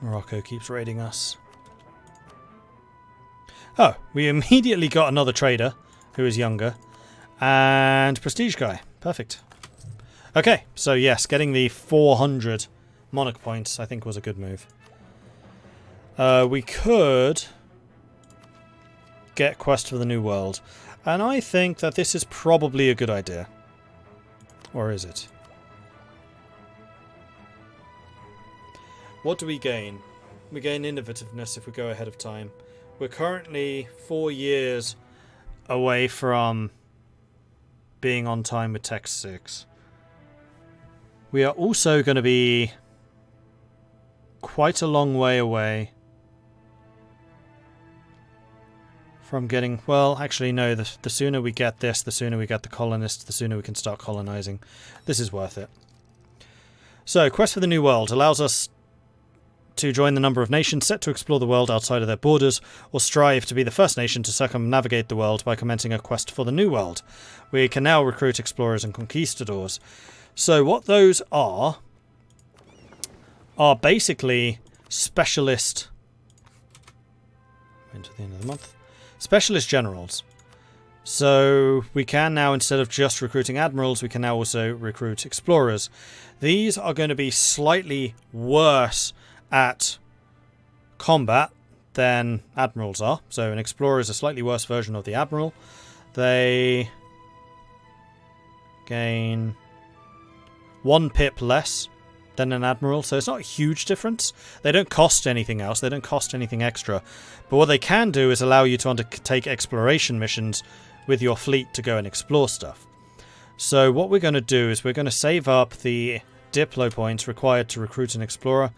Morocco keeps raiding us. Oh, we immediately got another trader who is younger. And prestige guy. Perfect. Okay, so yes, getting the 400 monarch points I think was a good move. We could get Quest for the New World. And I think that this is probably a good idea. Or is it? What do we gain? We gain innovativeness if we go ahead of time. We're currently 4 years away from being on time with Tech 6. We are also going to be quite a long way away from getting... Well, actually, no. The sooner we get this, the sooner we get the colonists, the sooner we can start colonizing. This is worth it. So, Quest for the New World allows us to join the number of nations set to explore the world outside of their borders, or strive to be the first nation to circumnavigate the world by commencing a quest for the New World. We can now recruit explorers and conquistadors. So what those are basically specialist... into the end of the month. Specialist generals. So we can now, instead of just recruiting admirals, we can now also recruit explorers. These are going to be slightly worse at combat than admirals are. So an explorer is a slightly worse version of the admiral. They gain 1 pip less than an admiral, so it's not a huge difference. They don't cost anything else, they don't cost anything extra. But what they can do is allow you to undertake exploration missions with your fleet to go and explore stuff. So what we're going to do is we're going to save up the Diplo points required to recruit an explorer.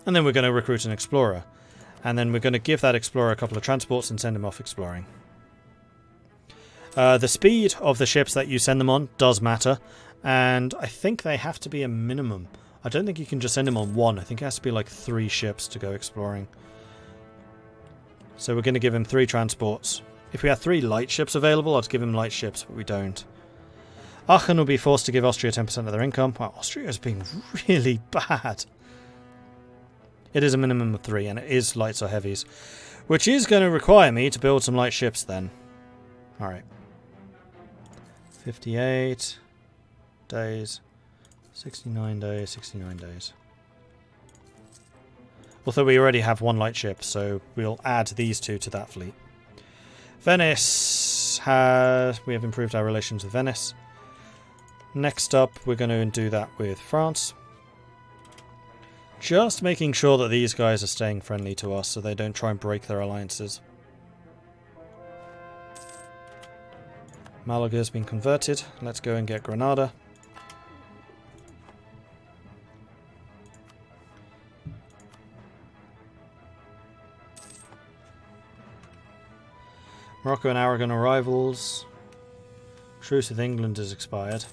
And then we're going to recruit an explorer. And then we're going to give that explorer a couple of transports and send him off exploring. The speed of the ships that you send them on does matter. And I think they have to be a minimum. I don't think you can just send him on 1. I think it has to be like 3 ships to go exploring. So we're going to give him 3 transports. If we had 3 light ships available, I'd give him light ships, but we don't. Aachen will be forced to give Austria 10% of their income. Wow, Austria's been really bad. It is a minimum of 3, and it is lights or heavies. Which is going to require me to build some light ships then. Alright. 58 days. 69 days, 69 days. Although we already have 1 light ship, so we'll add these 2 to that fleet. Venice has... We have improved our relations with Venice. Next up, we're going to do that with France. Just making sure that these guys are staying friendly to us so they don't try and break their alliances. Malaga's been converted. Let's go and get Granada. Morocco and Aragon are rivals. Truce with England has expired.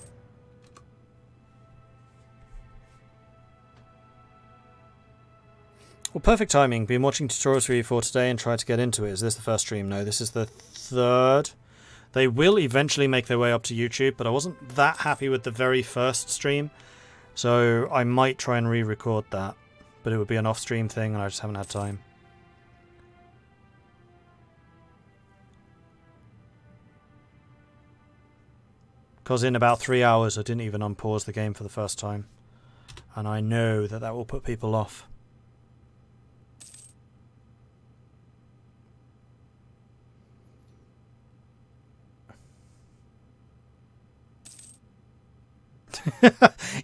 Well, perfect timing. Been watching tutorials for EU4 today and tried to get into it. Is this the first stream? No, this is the 3rd. They will eventually make their way up to YouTube, but I wasn't that happy with the very first stream. So I might try and re-record that. But it would be an off-stream thing and I just haven't had time. Because in about 3 hours I didn't even unpause the game for the first time. And I know that that will put people off.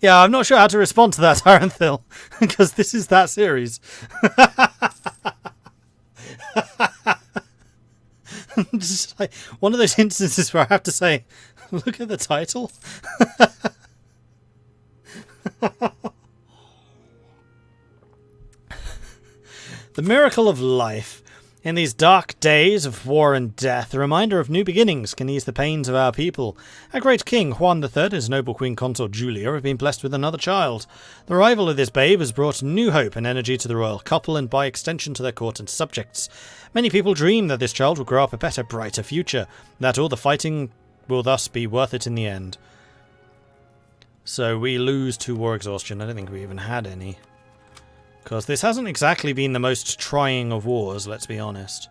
Yeah, I'm not sure how to respond to that, Taranthil, because this is that series. Just like one of those instances where I have to say, look at the title. The miracle of life. In these dark days of war and death, a reminder of new beginnings can ease the pains of our people. Our great king, Juan III, and his noble queen consort Julia have been blessed with another child. The arrival of this babe has brought new hope and energy to the royal couple and by extension to their court and subjects. Many people dream that this child will grow up a better, brighter future, that all the fighting will thus be worth it in the end. So we lose to war exhaustion. I don't think we even had any. Because this hasn't exactly been the most trying of wars, let's be honest.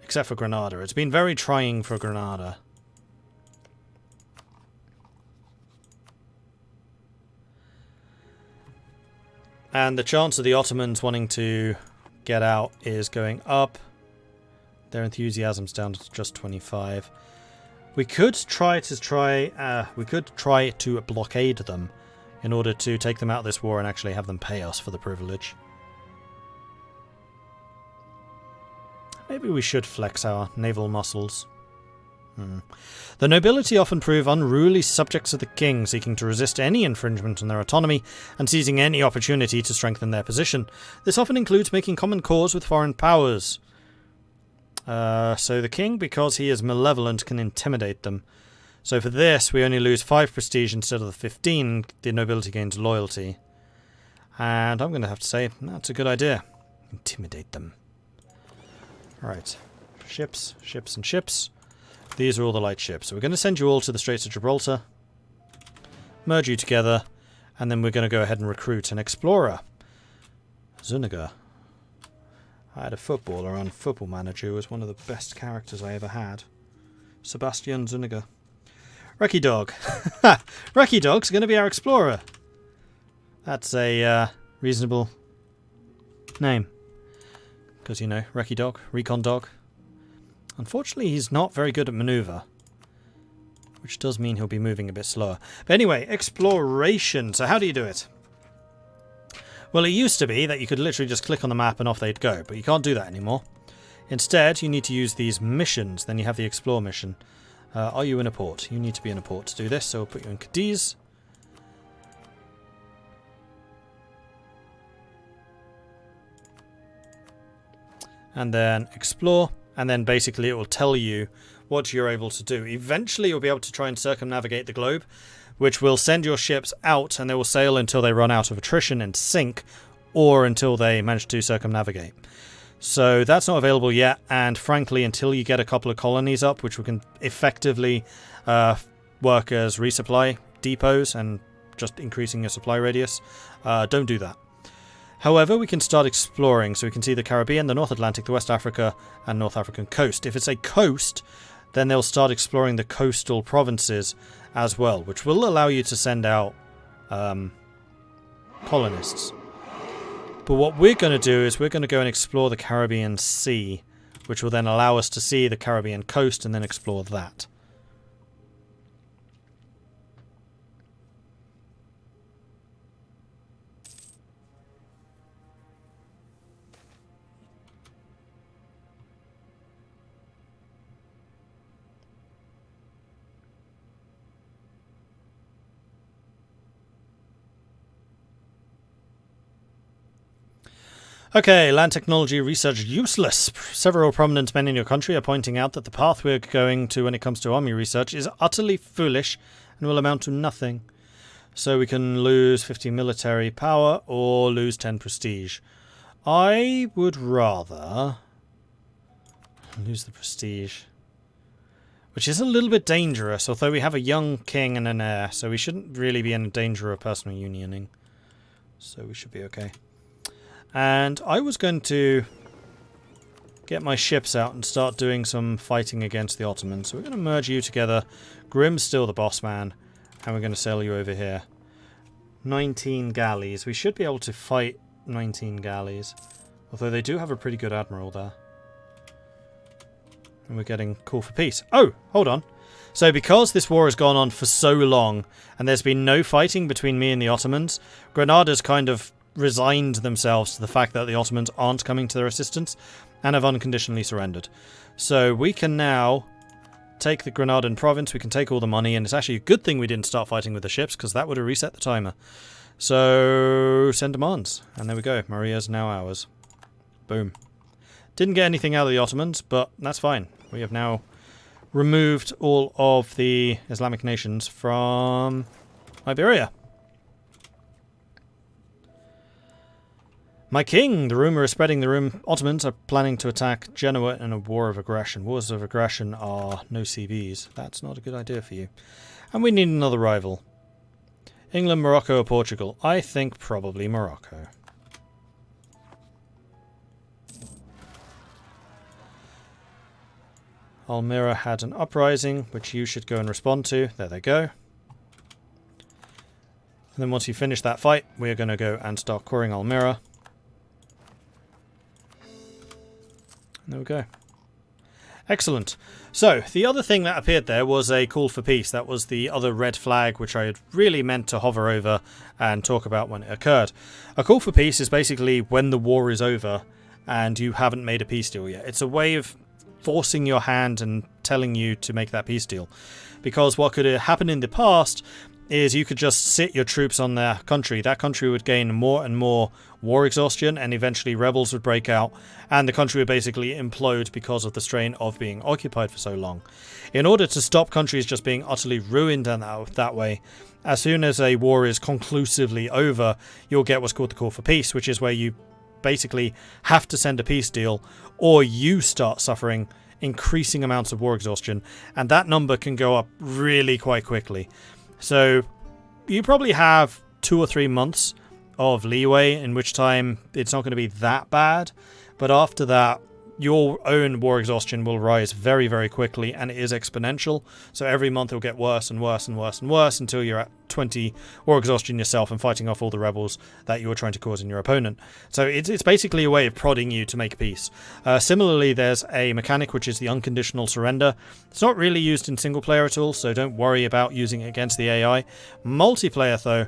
Except for Granada. It's been very trying for Granada. And the chance of the Ottomans wanting to get out is going up. Their enthusiasm's down to just 25. We could try to blockade them in order to take them out of this war and actually have them pay us for the privilege. Maybe we should flex our naval muscles. The nobility often prove unruly subjects of the king, seeking to resist any infringement on their autonomy and seizing any opportunity to strengthen their position. This often includes making common cause with foreign powers. So the king, because he is malevolent, can intimidate them. So for this, we only lose 5 prestige instead of the 15. The nobility gains loyalty. And I'm going to have to say, that's a good idea. Intimidate them. Right. Ships, ships, and ships. These are all the light ships. So we're going to send you all to the Straits of Gibraltar. Merge you together. And then we're going to go ahead and recruit an explorer. Zuniga. I had a footballer on Football Manager who was one of the best characters I ever had. Sebastian Zuniga. Wrecky Dog. Wrecky Dog's going to be our explorer. That's a reasonable name. Because, you know, Wrecky Dog, Recon Dog. Unfortunately, he's not very good at maneuver. Which does mean he'll be moving a bit slower. But anyway, exploration. So how do you do it? Well, it used to be that you could literally just click on the map and off they'd go. But you can't do that anymore. Instead, you need to use these missions. Then you have the explore mission. Are you in a port? You need to be in a port to do this. So we'll put you in Cadiz. And then explore. And then basically it will tell you what you're able to do. Eventually you'll be able to try and circumnavigate the globe, which will send your ships out and they will sail until they run out of attrition and sink, or until they manage to circumnavigate. So that's not available yet, and frankly, until you get a couple of colonies up, which we can effectively work as resupply depots and just increasing your supply radius, don't do that. However, we can start exploring, so we can see the Caribbean, the North Atlantic, the West Africa, and North African coast. If it's a coast, then they'll start exploring the coastal provinces as well, which will allow you to send out colonists. But what we're going to do is we're going to go and explore the Caribbean Sea, which will then allow us to see the Caribbean coast and then explore that. Okay, land technology research useless. Several prominent men in your country are pointing out that the path we're going to when it comes to army research is utterly foolish and will amount to nothing. So we can lose 50 military power or lose 10 prestige. I would rather lose the prestige, which is a little bit dangerous, although we have a young king and an heir, so we shouldn't really be in danger of personal unioning. So we should be okay. And I was going to get my ships out and start doing some fighting against the Ottomans. So we're going to merge you together. Grim's still the boss man. And we're going to sail you over here. 19 galleys. We should be able to fight 19 galleys. Although they do have a pretty good admiral there. And we're getting call for peace. Oh, hold on. So because this war has gone on for so long, and there's been no fighting between me and the Ottomans, Granada's kind of resigned themselves to the fact that the Ottomans aren't coming to their assistance and have unconditionally surrendered. So we can now take the Granadan province, we can take all the money, and it's actually a good thing we didn't start fighting with the ships, because that would have reset the timer. So send demands, and there we go. Maria's now ours. Boom. Didn't get anything out of the Ottomans, but that's fine. We have now removed all of the Islamic nations from Iberia. My king! The rumour is spreading the Ottomans are planning to attack Genoa in a war of aggression. Wars of aggression are no CVs. That's not a good idea for you. And we need another rival. England, Morocco or Portugal? I think probably Morocco. Almira had an uprising, which you should go and respond to. There they go. And then once you finish that fight, we're going to go and start coring Almira. There we go. Excellent. So, the other thing that appeared there was a call for peace. That was the other red flag, which I had really meant to hover over and talk about when it occurred. A call for peace is basically when the war is over and you haven't made a peace deal yet. It's a way of forcing your hand and telling you to make that peace deal. Because what could have happened in the past is you could just sit your troops on their country. That country would gain more and more war exhaustion, and eventually rebels would break out, and the country would basically implode because of the strain of being occupied for so long. In order to stop countries just being utterly ruined and that way, as soon as a war is conclusively over, you'll get what's called the call for peace, which is where you basically have to send a peace deal, or you start suffering increasing amounts of war exhaustion, and that number can go up really quite quickly. So you probably have 2 or 3 months of leeway, in which time it's not going to be that bad. But after that, your own war exhaustion will rise very, very quickly, and it is exponential. So every month it'll get worse and worse and worse and worse until you're at 20 war exhaustion yourself and fighting off all the rebels that you were trying to cause in your opponent. So it's basically a way of prodding you to make peace. Similarly, there's a mechanic which is the unconditional surrender. It's not really used in single player at all, so don't worry about using it against the AI. Multiplayer, though,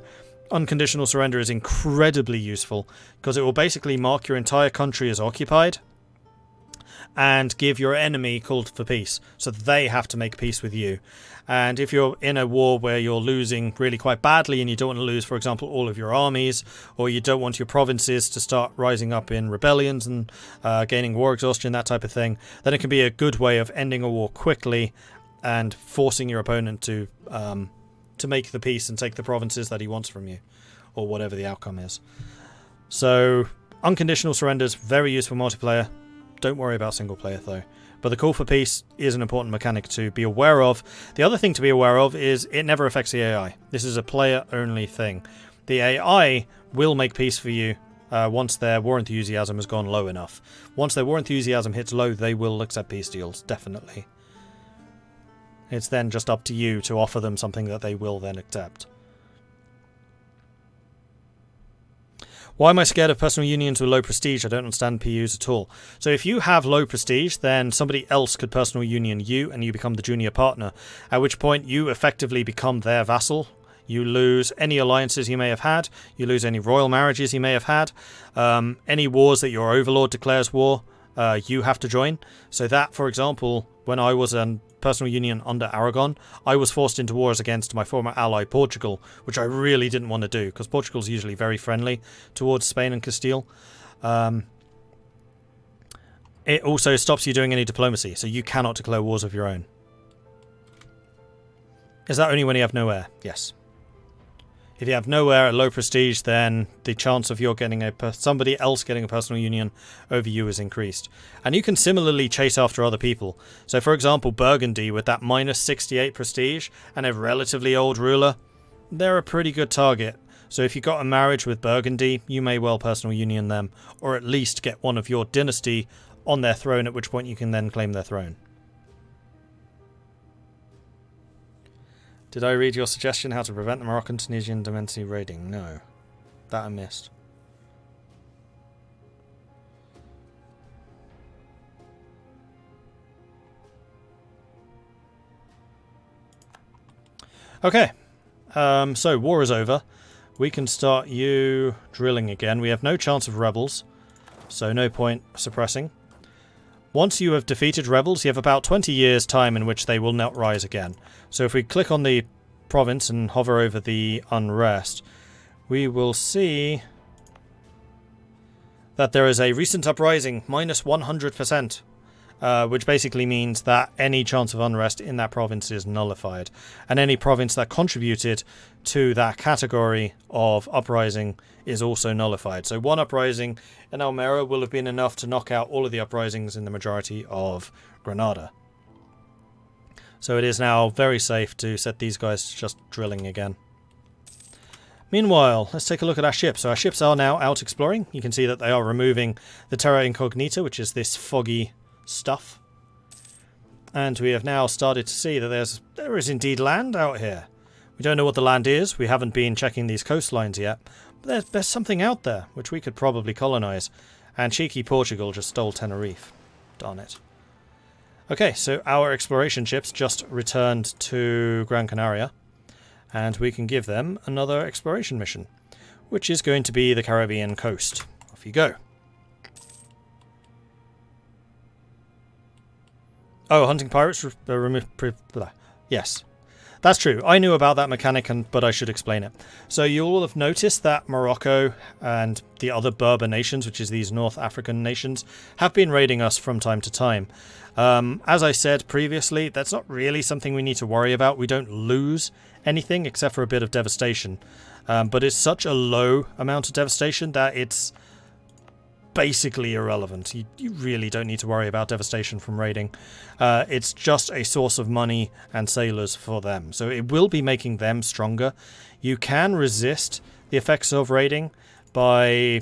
unconditional surrender is incredibly useful because it will basically mark your entire country as occupied and give your enemy call for peace, so they have to make peace with you. And if you're in a war where you're losing really quite badly and you don't want to lose, for example, all of your armies, or you don't want your provinces to start rising up in rebellions and gaining war exhaustion, that type of thing, then it can be a good way of ending a war quickly and forcing your opponent to make the peace and take the provinces that he wants from you, or whatever the outcome is. So unconditional surrender is very useful multiplayer. Don't worry about single player though. But the call for peace is an important mechanic to be aware of. The other thing to be aware of is it never affects the AI. This is a player only thing. The AI will make peace for you once their war enthusiasm has gone low enough. Once their war enthusiasm hits low, they will accept peace deals, definitely. It's then just up to you to offer them something that they will then accept. Why am I scared of personal unions with low prestige? I don't understand PUs at all. So if you have low prestige, then somebody else could personal union you and you become the junior partner, at which point you effectively become their vassal. You lose any alliances you may have had, you lose any royal marriages you may have had, any wars that your overlord declares war, you have to join. So that, for example, when I was a personal union under Aragon, I was forced into wars against my former ally Portugal, which I really didn't want to do, because Portugal's usually very friendly towards Spain and Castile. It also stops you doing any diplomacy, so you cannot declare wars of your own. Is that only when you have no heir? Yes. If you have no heir at low prestige, then the chance of your getting somebody else getting a personal union over you is increased. And you can similarly chase after other people. So for example, Burgundy with that minus 68 prestige and a relatively old ruler, they're a pretty good target. So if you got a marriage with Burgundy, you may well personal union them, or at least get one of your dynasty on their throne, at which point you can then claim their throne. Did I read your suggestion how to prevent the Moroccan-Tunisian Dimensity raiding? No. That I missed. Okay. So, war is over. We can start you drilling again. We have no chance of rebels, so no point suppressing. Once you have defeated rebels, you have about 20 years' time in which they will not rise again. So if we click on the province and hover over the unrest, we will see that there is a recent uprising, minus 100%, which basically means that any chance of unrest in that province is nullified. And any province that contributed to that category of uprising is also nullified. So one uprising in Almera will have been enough to knock out all of the uprisings in the majority of Granada. So it is now very safe to set these guys just drilling again. Meanwhile, let's take a look at our ships. So our ships are now out exploring. You can see that they are removing the terra incognita, which is this foggy stuff. And we have now started to see that there is indeed land out here. We don't know what the land is. We haven't been checking these coastlines yet. But there's something out there which we could probably colonise. And cheeky Portugal just stole Tenerife. Darn it. Okay, so our exploration ships just returned to Gran Canaria. And we can give them another exploration mission, which is going to be the Caribbean coast. Off you go. Oh, hunting pirates? Yes. That's true. I knew about that mechanic, but I should explain it. So you all have noticed that Morocco and the other Berber nations, which is these North African nations, have been raiding us from time to time. As I said previously, that's not really something we need to worry about. We don't lose anything except for a bit of devastation. But it's such a low amount of devastation that it's basically irrelevant. You really don't need to worry about devastation from raiding. It's just a source of money and sailors for them. So it will be making them stronger. You can resist the effects of raiding by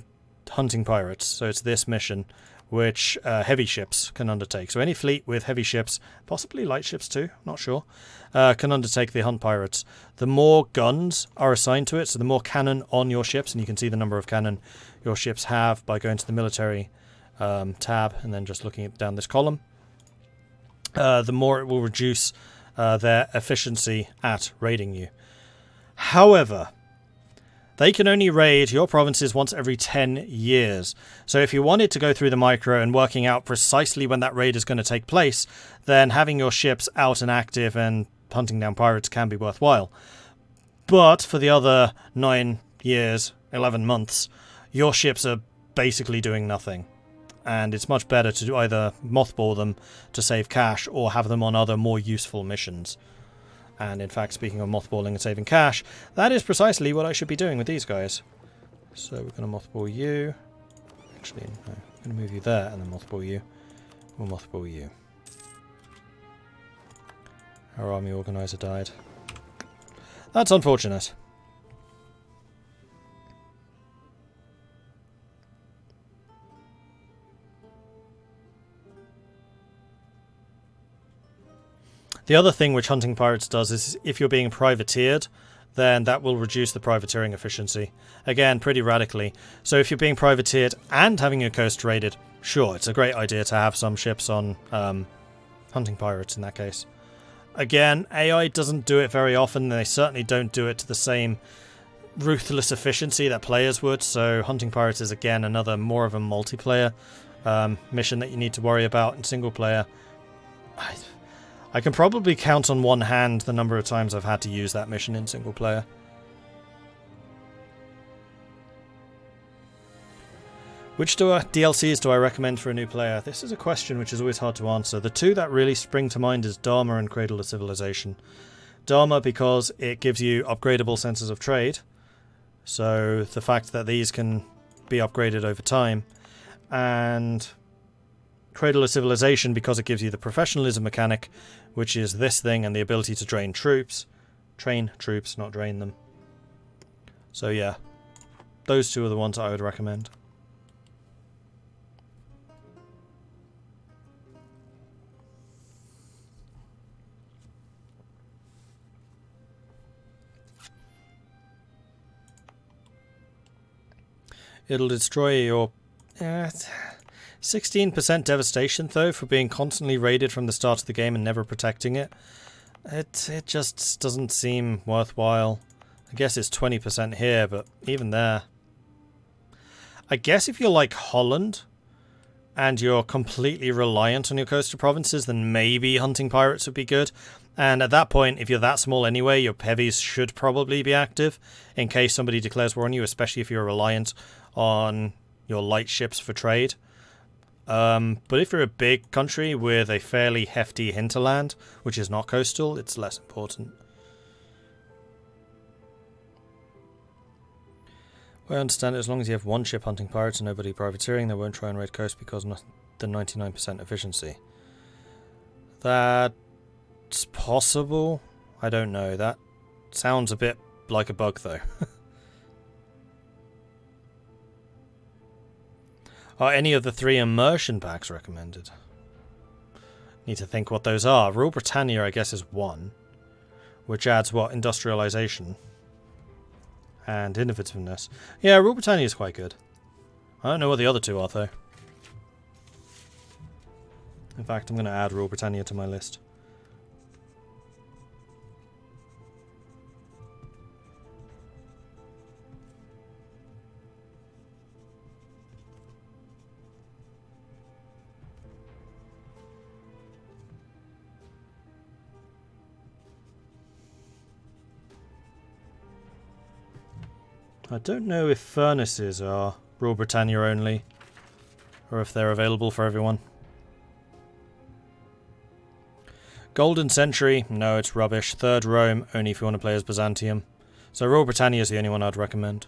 hunting pirates. So it's this mission which heavy ships can undertake. So any fleet with heavy ships, possibly light ships too, not sure, can undertake the hunt pirates. The more guns are assigned to it, so the more cannon on your ships, and you can see the number of cannon your ships have by going to the military tab and then just looking down this column, the more it will reduce their efficiency at raiding you. However, they can only raid your provinces once every 10 years. So if you wanted to go through the micro and working out precisely when that raid is going to take place, then having your ships out and active and hunting down pirates can be worthwhile. But for the other 9 years, 11 months, your ships are basically doing nothing. And it's much better to either mothball them to save cash or have them on other more useful missions. And in fact, speaking of mothballing and saving cash, that is precisely what I should be doing with these guys. So we're going to mothball you. Actually, no, I'm going to move you there and then mothball you. We'll mothball you. Our army organizer died. That's unfortunate. The other thing which hunting pirates does is if you're being privateered, then that will reduce the privateering efficiency. Again, pretty radically. So if you're being privateered and having your coast raided, sure, it's a great idea to have some ships on hunting pirates in that case. Again, AI doesn't do it very often, and they certainly don't do it to the same ruthless efficiency that players would, so hunting pirates is again another more of a multiplayer mission that you need to worry about in single player. I can probably count on one hand the number of times I've had to use that mission in single player. Which DLCs do I recommend for a new player? This is a question which is always hard to answer. The two that really spring to mind is Dharma and Cradle of Civilization. Dharma because it gives you upgradable senses of trade, so the fact that these can be upgraded over time, and Cradle of Civilization because it gives you the professionalism mechanic, which is this thing, and the ability to train troops, not drain them. So yeah, those two are the ones I would recommend. It'll destroy your 16% devastation, though, for being constantly raided from the start of the game and never protecting it. It just doesn't seem worthwhile. I guess it's 20% here, but even there. I guess if you're like Holland and you're completely reliant on your coastal provinces, then maybe hunting pirates would be good. And at that point, if you're that small anyway, your heavies should probably be active in case somebody declares war on you, especially if you're reliant on your light ships for trade. But if you're a big country with a fairly hefty hinterland, which is not coastal, it's less important. Well, I understand it, as long as you have one ship hunting pirates and nobody privateering, they won't try and raid coast because of the 99% efficiency. That's possible. I don't know. That sounds a bit like a bug, though. Are any of the 3 immersion packs recommended? Need to think what those are. Rule Britannia, I guess, is 1. Which adds what? Industrialization. And innovativeness. Yeah, Rule Britannia is quite good. I don't know what the other 2 are, though. In fact, I'm going to add Rule Britannia to my list. I don't know if furnaces are Rule Britannia only, or if they're available for everyone. Golden Century, no, it's rubbish. Third Rome, only if you want to play as Byzantium. So Rule Britannia is the only one I'd recommend.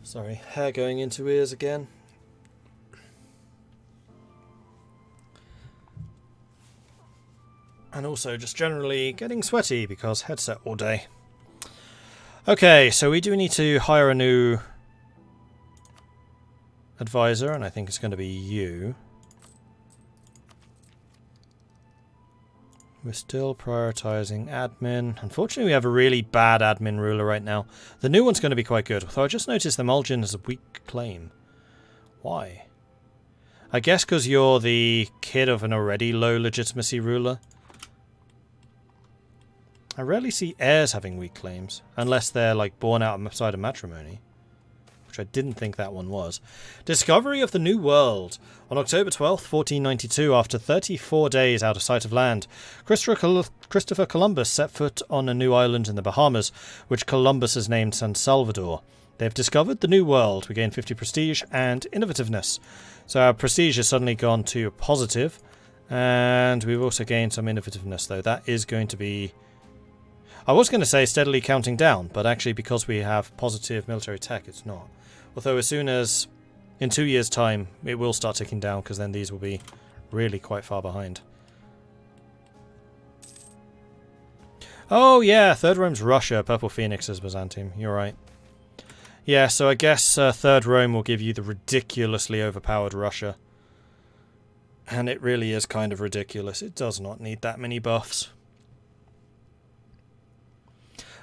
Sorry, hair going into ears again. And also just generally getting sweaty because headset all day. Okay, so we do need to hire a new advisor, and I think it's going to be you. We're still prioritizing admin. Unfortunately, we have a really bad admin ruler right now. The new one's going to be quite good, although I just noticed the Mulgin has a weak claim. Why? I guess because you're the kid of an already low legitimacy ruler. I rarely see heirs having weak claims, unless they're like born outside of matrimony. Which I didn't think that one was. Discovery of the New World. On October 12th, 1492, after 34 days out of sight of land, Christopher Columbus set foot on a new island in the Bahamas, which Columbus has named San Salvador. They have discovered the New World. We gain 50 prestige and innovativeness. So our prestige has suddenly gone to positive, and we've also gained some innovativeness, though. That is going to be... I was going to say steadily counting down, but actually because we have positive military tech, it's not. Although as soon as, in 2 years' time, it will start ticking down, because then these will be really quite far behind. Oh yeah, Third Rome's Russia, Purple Phoenix is Byzantium, you're right. Yeah, so I guess Third Rome will give you the ridiculously overpowered Russia. And it really is kind of ridiculous, it does not need that many buffs.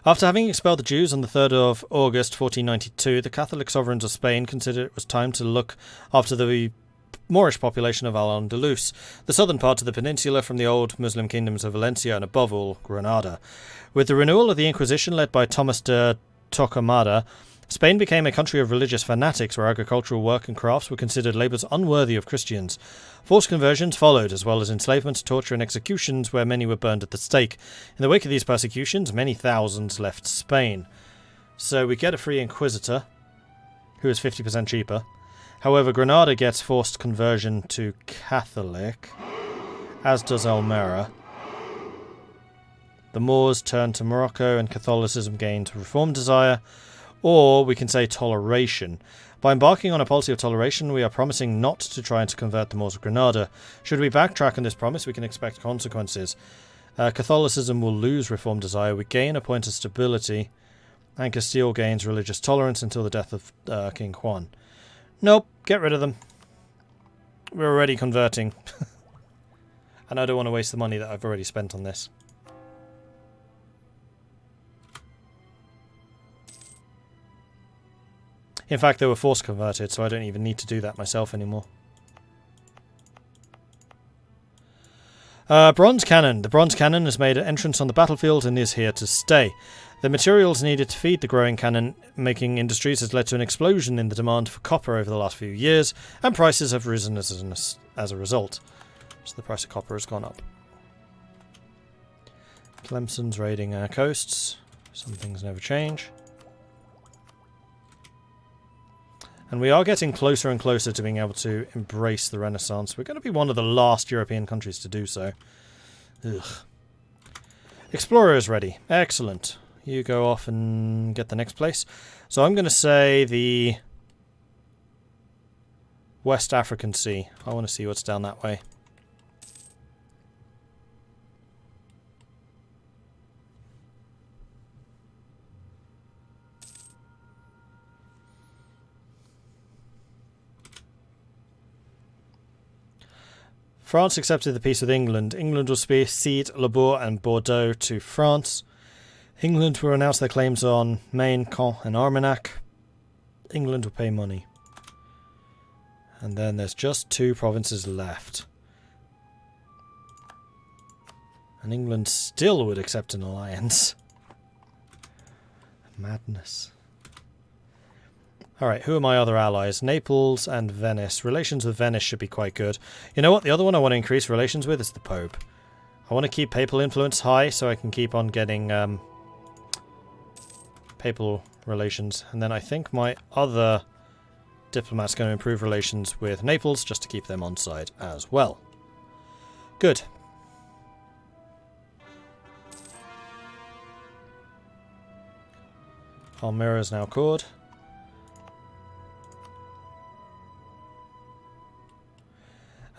After having expelled the Jews on the 3rd of August 1492, the Catholic sovereigns of Spain considered it was time to look after the Moorish population of Al-Andalus, the southern part of the peninsula from the old Muslim kingdoms of Valencia and above all Granada. With the renewal of the Inquisition led by Thomas de Torquemada, Spain became a country of religious fanatics where agricultural work and crafts were considered labours unworthy of Christians. Forced conversions followed, as well as enslavement, torture and executions, where many were burned at the stake. In the wake of these persecutions, many thousands left Spain. So we get a free inquisitor, who is 50% cheaper. However, Granada gets forced conversion to Catholic, as does Almera. The Moors turned to Morocco and Catholicism gained reform desire, or we can say toleration. By embarking on a policy of toleration, we are promising not to try to convert the Moors of Granada. Should we backtrack on this promise, we can expect consequences. Catholicism will lose reform desire, we gain a point of stability, and Castile gains religious tolerance until the death of King Juan. Nope, get rid of them. We're already converting. And I don't want to waste the money that I've already spent on this. In fact, they were force converted, so I don't even need to do that myself anymore. Bronze Cannon. The Bronze Cannon has made an entrance on the battlefield and is here to stay. The materials needed to feed the growing cannon-making industries has led to an explosion in the demand for copper over the last few years, and prices have risen as a result. So the price of copper has gone up. Clemson's raiding our coasts. Some things never change. And we are getting closer and closer to being able to embrace the Renaissance. We're going to be one of the last European countries to do so. Ugh. Explorer is ready. Excellent. You go off and get the next place. So I'm going to say the West African Sea. I want to see what's down that way. France accepted the peace with England. England will cede Le Bourg and Bordeaux to France. England will renounce their claims on Maine, Caen and Armagnac. England will pay money. And then there's just 2 provinces left. And England still would accept an alliance. Madness. Alright, who are my other allies? Naples and Venice. Relations with Venice should be quite good. You know what? The other one I want to increase relations with is the Pope. I want to keep papal influence high so I can keep on getting papal relations. And then I think my other diplomat's going to improve relations with Naples just to keep them on side as well. Good. Palmyra is now cored.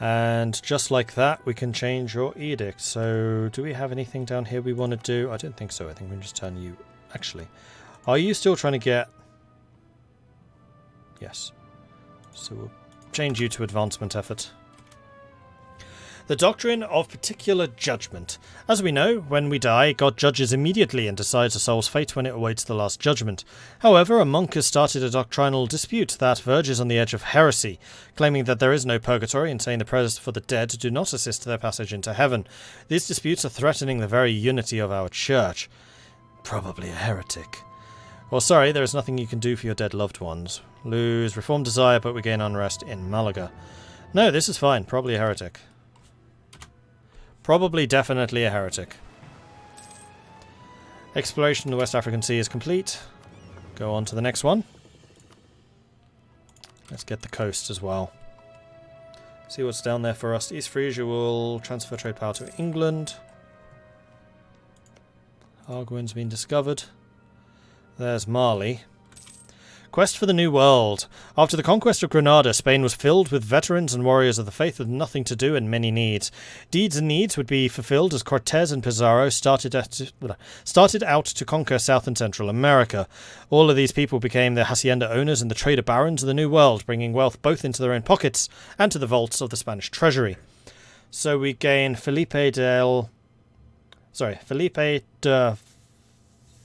And just like that, we can change your edict. So, do we have anything down here we want to do? I don't think so. I think we can just turn you... Actually, are you still trying to get... Yes. So we'll change you to advancement effort. The doctrine of particular judgment. As we know, when we die, God judges immediately and decides a soul's fate when it awaits the last judgment. However, a monk has started a doctrinal dispute that verges on the edge of heresy, claiming that there is no purgatory and saying the prayers for the dead do not assist their passage into heaven. These disputes are threatening the very unity of our church. Probably a heretic. Well, sorry, there is nothing you can do for your dead loved ones. Lose reformed desire, but we gain unrest in Malaga. No, this is fine. Probably a heretic. Probably definitely a heretic. Exploration of the West African Sea is complete. Go on to the next one. Let's get the coast as well. See what's down there for us. East Frisia will transfer trade power to England. Arguin's been discovered. There's Mali. Quest for the New World. After the conquest of Granada, Spain was filled with veterans and warriors of the faith with nothing to do and many needs. Deeds and needs would be fulfilled as Cortés and Pizarro started out to conquer South and Central America. All of these people became the hacienda owners and the trader barons of the New World, bringing wealth both into their own pockets and to the vaults of the Spanish treasury. So we gain Felipe de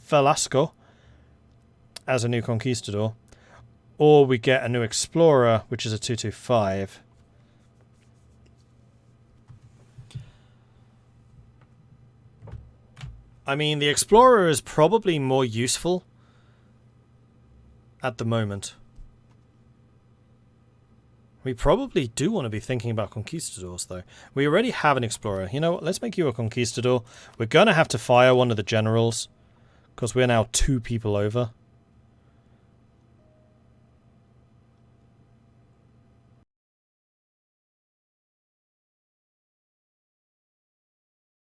Velasco as a new conquistador, or we get a new explorer, which is a 225. I mean, the explorer is probably more useful at the moment. We probably do want to be thinking about conquistadors, though. We already have an explorer. You know what? Let's make you a conquistador. We're going to have to fire one of the generals, because we're now 2 people over.